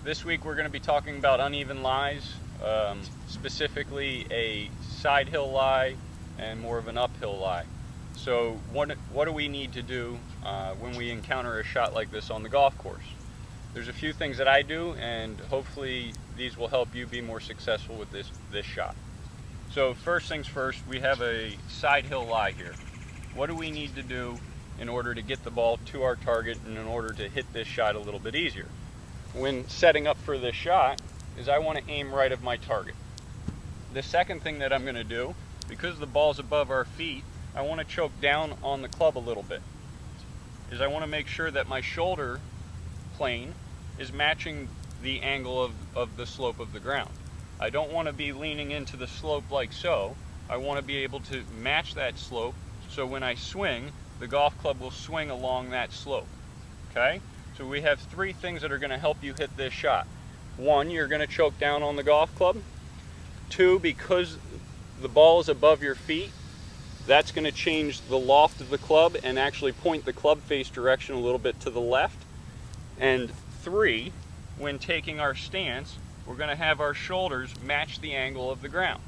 This week we're going to be talking about uneven lies, specifically a side hill lie and more of an uphill lie. So what do we need to do when we encounter a shot like this on the golf course? There's a few things that I do, and hopefully these will help you be more successful with this shot. So first things first, we have a side hill lie here. What do we need to do in order to get the ball to our target and in order to hit this shot a little bit easier? When setting up for this shot is I want to aim right of my target. The second thing that I'm going to do, because the ball's above our feet, I want to choke down on the club a little bit. I want to make sure that my shoulder plane is matching the angle of the slope of the ground. I don't want to be leaning into the slope like so. I want to be able to match that slope, so when I swing, the golf club will swing along that slope. Okay? So we have three things that are going to help you hit this shot. One, you're going to choke down on the golf club. Two, because the ball is above your feet, that's going to change the loft of the club and actually point the club face direction a little bit to the left. And three, when taking our stance, we're going to have our shoulders match the angle of the ground.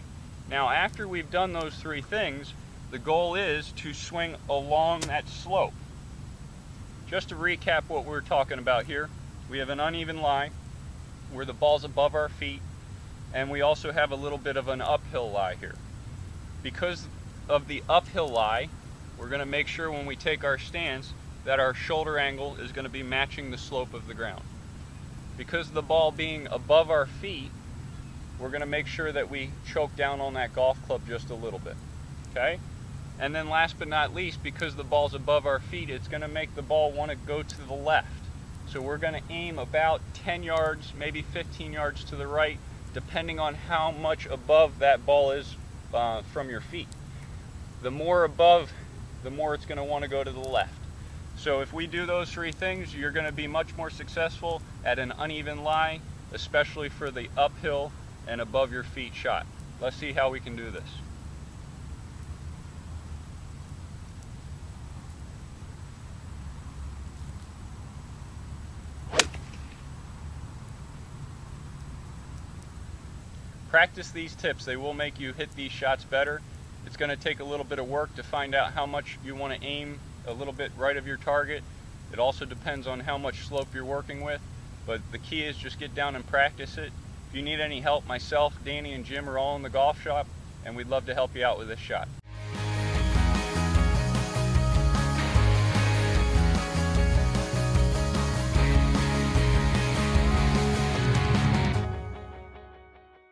Now, after we've done those three things, the goal is to swing along that slope. Just to recap what we're talking about here, we have an uneven lie where the ball's above our feet, and we also have a little bit of an uphill lie here. Because of the uphill lie, we're going to make sure when we take our stance that our shoulder angle is going to be matching the slope of the ground. Because of the ball being above our feet, we're going to make sure that we choke down on that golf club just a little bit. Okay? And then last but not least, because the ball's above our feet, it's going to make the ball want to go to the left. So we're going to aim about 10 yards, maybe 15 yards to the right, depending on how much above that ball is from your feet. The more above, the more it's going to want to go to the left. So if we do those three things, you're going to be much more successful at an uneven lie, especially for the uphill and above your feet shot. Let's see how we can do this. Practice these tips. They will make you hit these shots better. It's going to take a little bit of work to find out how much you want to aim a little bit right of your target. It also depends on how much slope you're working with, but the key is just get down and practice it. If you need any help, myself, Danny, and Jim are all in the golf shop, and we'd love to help you out with this shot.